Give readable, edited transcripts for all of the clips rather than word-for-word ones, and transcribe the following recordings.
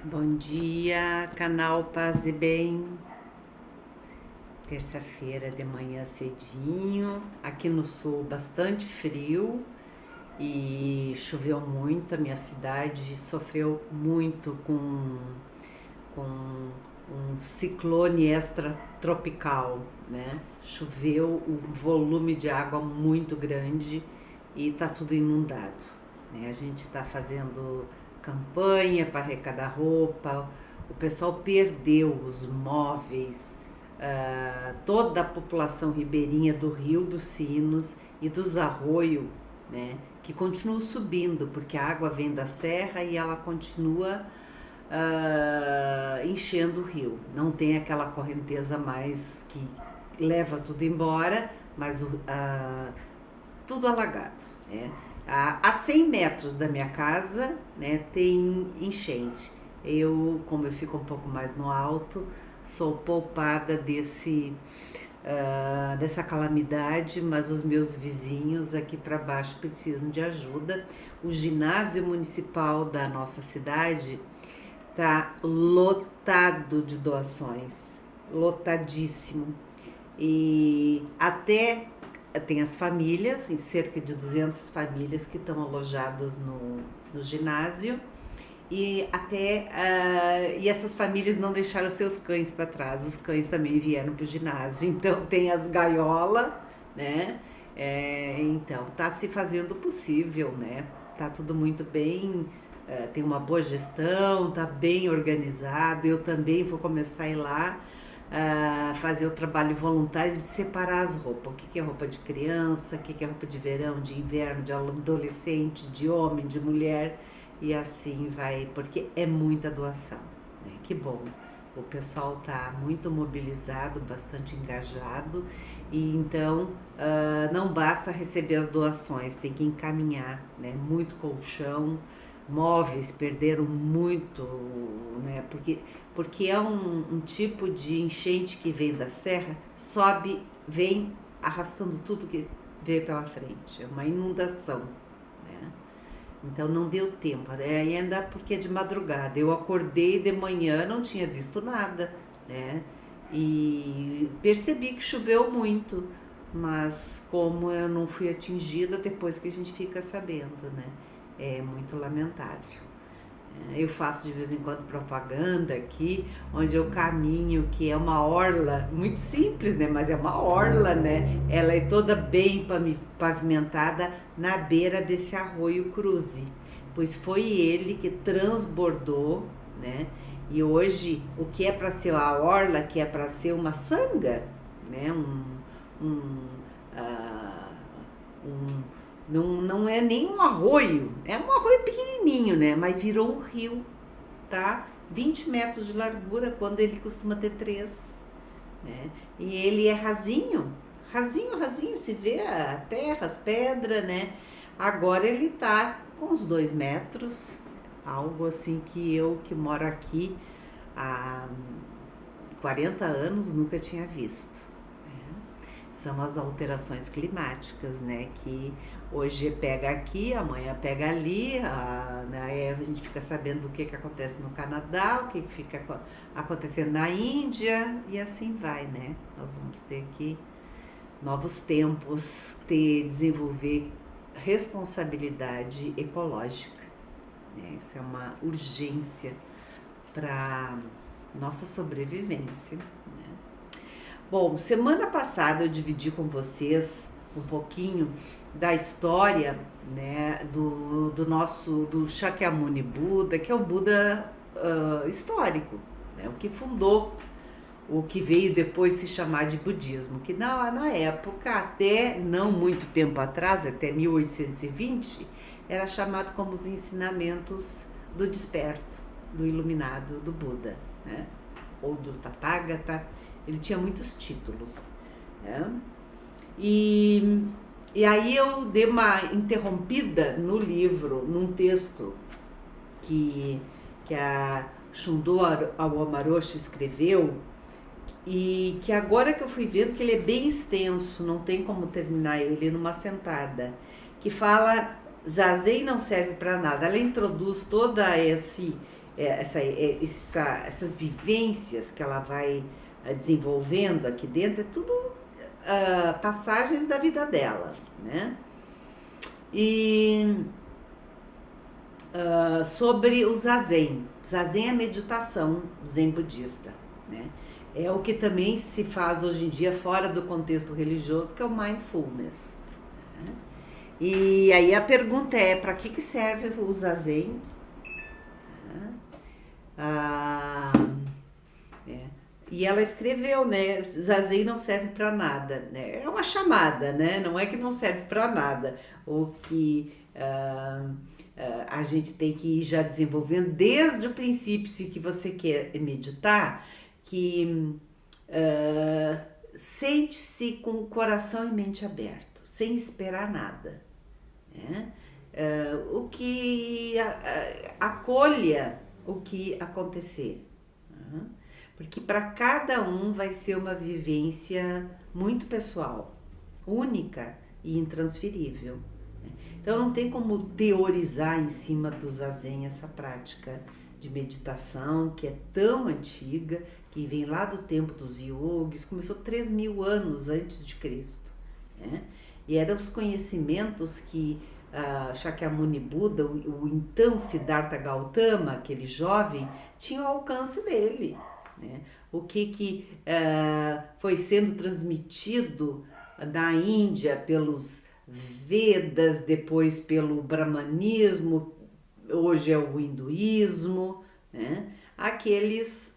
Bom dia, canal Paz e Bem. Terça-feira de manhã cedinho, aqui no sul bastante frio e choveu muito. A minha cidade sofreu muito com um ciclone extratropical, né? Choveu um volume de água muito grande e tá tudo inundado, né? A gente tá fazendo campanha para arrecadar roupa, o pessoal perdeu os móveis, toda a população ribeirinha do Rio dos Sinos e dos arroios, né, que continuam subindo, porque a água vem da serra e ela continua enchendo o rio. Não tem aquela correnteza mais que leva tudo embora, mas tudo alagado, né? A 100 metros da minha casa, né, tem enchente. Como eu fico um pouco mais no alto, sou poupada dessa calamidade, mas os meus vizinhos aqui para baixo precisam de ajuda. O ginásio municipal da nossa cidade tá lotado de doações, lotadíssimo. E até tem as famílias, em cerca de 200 famílias que estão alojadas no ginásio, e essas famílias não deixaram seus cães para trás. Os cães também vieram para o ginásio, então tem as gaiolas, né? Então tá se fazendo o possível, né? Tá tudo muito bem, tem uma boa gestão, tá bem organizado. Eu também vou começar a ir lá fazer o trabalho voluntário de separar as roupas. O que é roupa de criança, o que é roupa de verão, de inverno, de adolescente, de homem, de mulher, e assim vai, porque é muita doação, né? Que bom. O pessoal está muito mobilizado, bastante engajado, e então não basta receber as doações, tem que encaminhar, né? Muito colchão, móveis perderam muito, né? Porque é um tipo de enchente que vem da serra, sobe, vem arrastando tudo que veio pela frente, é uma inundação, né? Então não deu tempo, né? Ainda porque é de madrugada. Eu acordei de manhã, não tinha visto nada, né? E percebi que choveu muito, mas como eu não fui atingida, depois que a gente fica sabendo, né? É muito lamentável. Eu faço de vez em quando propaganda aqui, onde eu caminho, que é uma orla, muito simples, né? Mas é uma orla, né? Ela é toda bem pavimentada na beira desse arroio Cruze, pois foi ele que transbordou, né? E hoje, o que é para ser a orla, que é para ser uma sanga, né? Um, ah, um não é nem um arroio, é um arroio pequenininho, né? Mas virou um rio, tá? 20 metros de largura, quando ele costuma ter 3, né? E ele é rasinho, rasinho, rasinho, se vê a terra, as pedras, né? Agora ele tá com uns 2 metros, algo assim que eu que moro aqui há 40 anos nunca tinha visto. São as alterações climáticas, né? Que hoje pega aqui, amanhã pega ali, né? A gente fica sabendo do que acontece no Canadá, o que fica acontecendo na Índia, e assim vai, né? Nós vamos ter aqui novos tempos, desenvolver responsabilidade ecológica, né? Isso é uma urgência para nossa sobrevivência, né? Bom, semana passada eu dividi com vocês um pouquinho da história, né, do Shakyamuni Buda, que é o Buda histórico, né, o que fundou o que veio depois se chamar de budismo, que na época, até não muito tempo atrás, até 1820, era chamado como os ensinamentos do desperto, do iluminado, do Buda, né, ou do Tathagata. Ele tinha muitos títulos, né? E aí eu dei uma interrompida no livro, num texto que a Shundo Aomaroshi escreveu, e que agora que eu fui vendo que ele é bem extenso, não tem como terminar ele numa sentada, que fala Zazen não serve para nada. Ela introduz toda essas vivências que ela vai desenvolvendo aqui dentro, é tudo passagens da vida dela, né? E sobre o zazen. Zazen é meditação zen budista, né? É o que também se faz hoje em dia fora do contexto religioso, que é o mindfulness, né? E aí a pergunta é, para que serve o zazen? Ah, é. E ela escreveu, né? Zazen não serve para nada, né? É uma chamada, né? Não é que não serve para nada. O que a gente tem que ir já desenvolvendo desde o princípio, se que você quer meditar, que sente-se com o coração e mente aberto, sem esperar nada, né? O que acolha o que acontecer, né? Porque para cada um vai ser uma vivência muito pessoal, única e intransferível. Então não tem como teorizar em cima do zazen essa prática de meditação que é tão antiga, que vem lá do tempo dos yogis, começou 3.000 anos antes de Cristo, né? E eram os conhecimentos que Shakyamuni Buda, o então Siddhartha Gautama, aquele jovem, tinha o alcance dele, né? O que foi sendo transmitido na Índia pelos Vedas, depois pelo Brahmanismo, hoje é o hinduísmo, né? Aqueles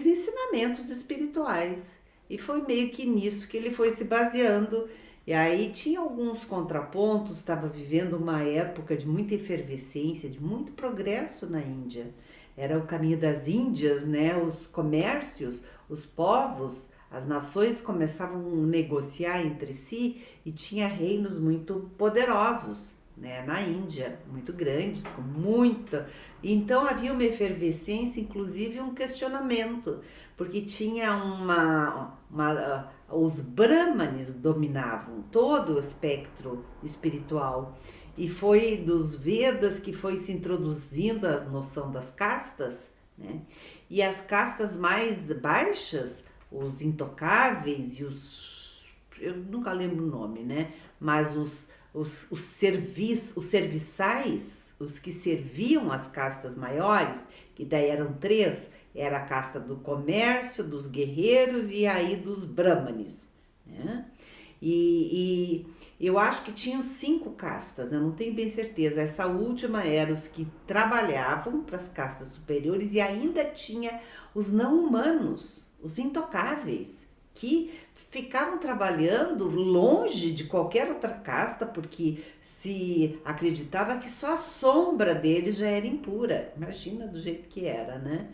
ensinamentos espirituais. E foi meio que nisso que ele foi se baseando. E aí tinha alguns contrapontos, estava vivendo uma época de muita efervescência, de muito progresso na Índia. Era o caminho das Índias, né? Os comércios, os povos, as nações começavam a negociar entre si e tinha reinos muito poderosos, né, na Índia, muito grandes, com muita. Então havia uma efervescência, inclusive um questionamento, porque tinha os brahmanes dominavam todo o espectro espiritual. E foi dos Vedas que foi se introduzindo a noção das castas, né? E as castas mais baixas, os intocáveis e eu nunca lembro o nome, né? Mas os serviçais, os que serviam as castas maiores, que daí eram 3, era a casta do comércio, dos guerreiros e aí dos brahmanes, né? E eu acho que tinham 5 castas, eu não tenho bem certeza. Essa última era os que trabalhavam para as castas superiores e ainda tinha os não humanos, os intocáveis, que ficavam trabalhando longe de qualquer outra casta, porque se acreditava que só a sombra deles já era impura. Imagina do jeito que era, né?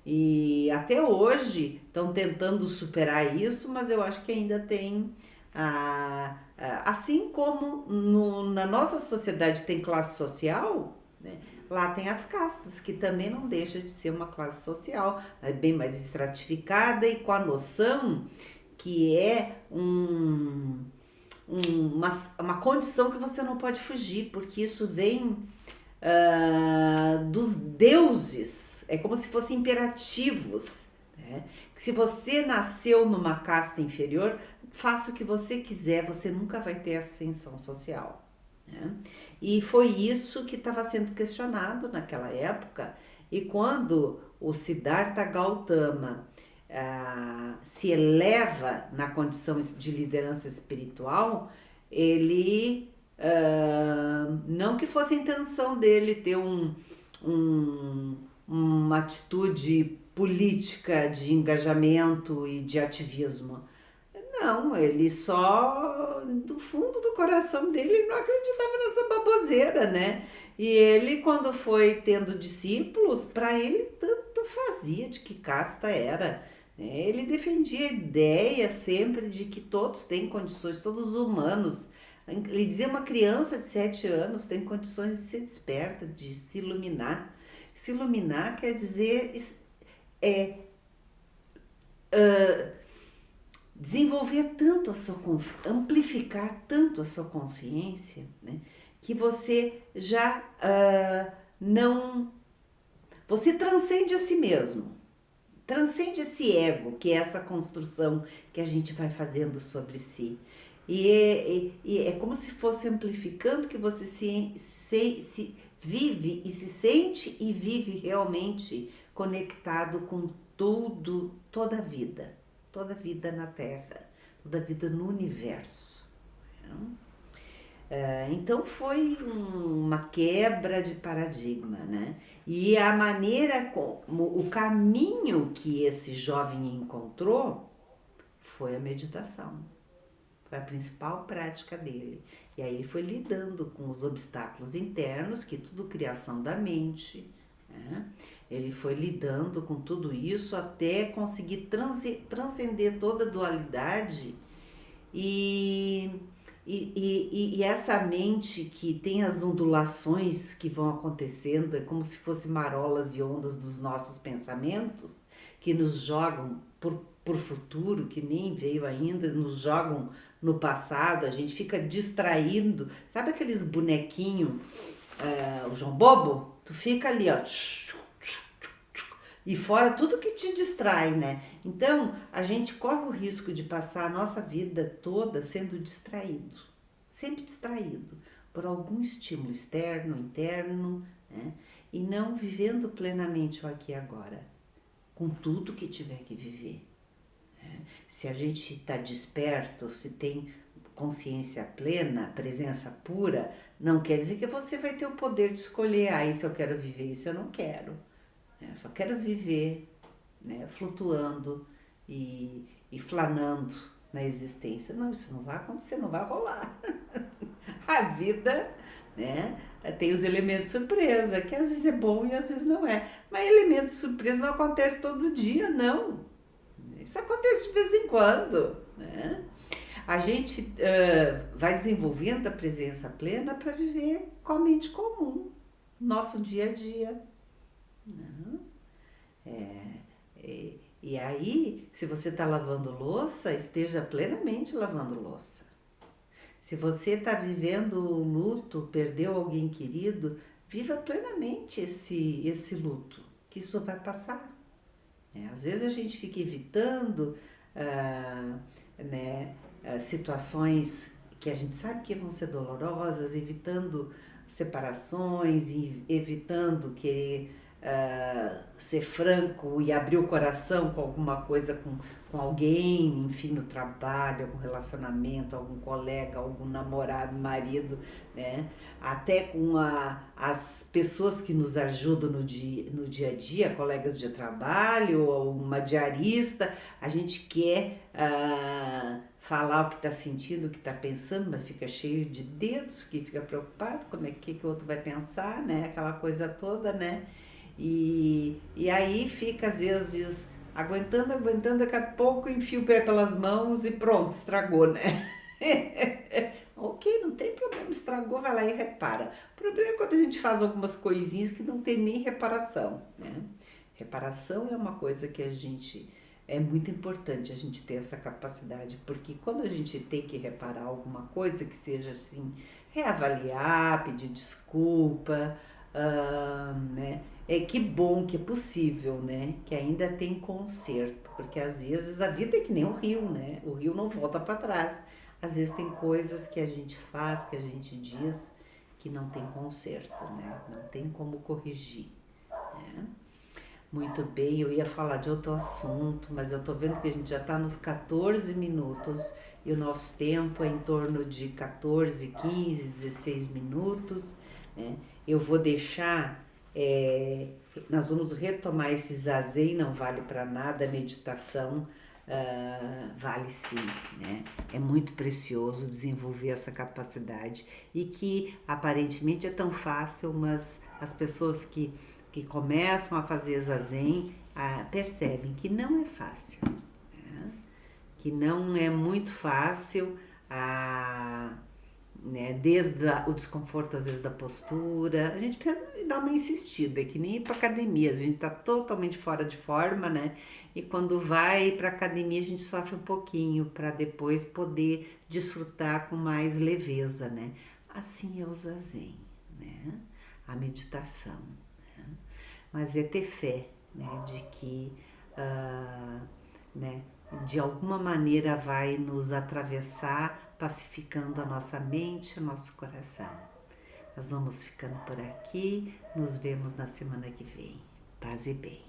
E até hoje estão tentando superar isso, mas eu acho que ainda tem assim como na nossa sociedade tem classe social, né? Lá tem as castas, que também não deixa de ser uma classe social, é bem mais estratificada e com a noção que é uma condição que você não pode fugir, porque isso vem dos deuses, é como se fossem imperativos, né? Se você nasceu numa casta inferior, faça o que você quiser, você nunca vai ter ascensão social, né? E foi isso que estava sendo questionado naquela época, e quando o Siddhartha Gautama se eleva na condição de liderança espiritual, ele, não que fosse a intenção dele ter uma atitude política de engajamento e de ativismo. Não, ele só, do fundo do coração dele, ele não acreditava nessa baboseira, né? E ele, quando foi tendo discípulos, para ele tanto fazia de que casta era. Ele defendia a ideia sempre de que todos têm condições, todos os humanos. Ele dizia uma criança de 7 anos tem condições de ser desperta, de se iluminar. Se iluminar quer dizer desenvolver tanto amplificar tanto a sua consciência, né, que você já não, você transcende a si mesmo. Transcende esse ego, que é essa construção que a gente vai fazendo sobre si. E é como se fosse amplificando que você se vive e se sente e vive realmente conectado com tudo, toda a vida na Terra, toda a vida no universo. Então foi uma quebra de paradigma, né? E a maneira como, o caminho que esse jovem encontrou foi a meditação. Foi a principal prática dele. E aí ele foi lidando com os obstáculos internos, que tudo criação da mente, né? Ele foi lidando com tudo isso até conseguir transcender toda a dualidade e e essa mente que tem as ondulações que vão acontecendo, é como se fossem marolas e ondas dos nossos pensamentos, que nos jogam por futuro, que nem veio ainda, nos jogam no passado, a gente fica distraindo. Sabe aqueles bonequinhos, o João Bobo? Tu fica ali, ó, e fora tudo que te distrai, né? Então, a gente corre o risco de passar a nossa vida toda sendo distraído, sempre distraído por algum estímulo externo, interno, né? E não vivendo plenamente o aqui e agora, com tudo que tiver que viver, né? Se a gente está desperto, se tem consciência plena, presença pura, não quer dizer que você vai ter o poder de escolher, isso eu quero viver, isso eu não quero. Eu só quero viver, né, flutuando e flanando na existência. Não, isso não vai acontecer, não vai rolar. A vida, né, tem os elementos surpresa, que às vezes é bom e às vezes não é. Mas elemento surpresa não acontece todo dia, não. Isso acontece de vez em quando, né? A gente vai desenvolvendo a presença plena para viver com a mente comum, nosso dia a dia. Não. E aí, se você está lavando louça, esteja plenamente lavando louça. Se você está vivendo o luto, perdeu alguém querido, viva plenamente esse luto, que isso vai passar. Às vezes a gente fica evitando né, situações que a gente sabe que vão ser dolorosas, evitando separações, evitando querer ser franco e abrir o coração com alguma coisa, com alguém, enfim, no trabalho, algum relacionamento, algum colega, algum namorado, marido, né? Até com as pessoas que nos ajudam no dia a dia, colegas de trabalho, ou uma diarista, a gente quer falar o que está sentindo, o que está pensando, mas fica cheio de dedos, que fica preocupado, como é que o outro vai pensar, né? Aquela coisa toda, né? E aí fica às vezes aguentando, daqui a pouco enfia o pé pelas mãos e pronto, estragou, né? Ok, não tem problema, estragou, vai lá e repara. O problema é quando a gente faz algumas coisinhas que não tem nem reparação, né? Reparação é uma coisa que é muito importante a gente ter essa capacidade, porque quando a gente tem que reparar alguma coisa que seja assim, reavaliar, pedir desculpa, né? Que bom que é possível, né? Que ainda tem conserto, porque às vezes a vida é que nem o rio, né? O rio não volta para trás. Às vezes tem coisas que a gente faz, que a gente diz, que não tem conserto, né? Não tem como corrigir, né? Muito bem, eu ia falar de outro assunto, mas eu tô vendo que a gente já tá nos 14 minutos e o nosso tempo é em torno de 14, 15, 16 minutos, né? Eu vou deixar, nós vamos retomar esse zazen, não vale para nada, meditação vale sim, né? É muito precioso desenvolver essa capacidade e que aparentemente é tão fácil, mas as pessoas que começam a fazer zazen percebem que não é fácil, né? Que não é muito fácil, né? Desde o desconforto às vezes da postura, a gente precisa dar uma insistida, é que nem ir para academia, a gente tá totalmente fora de forma, né? E quando vai para academia a gente sofre um pouquinho para depois poder desfrutar com mais leveza, né? Assim é o zazen, né? a meditação, né? Mas é ter fé, né, de que, né, de alguma maneira vai nos atravessar, pacificando a nossa mente, o nosso coração. Nós vamos ficando por aqui, nos vemos na semana que vem. Paz e bem.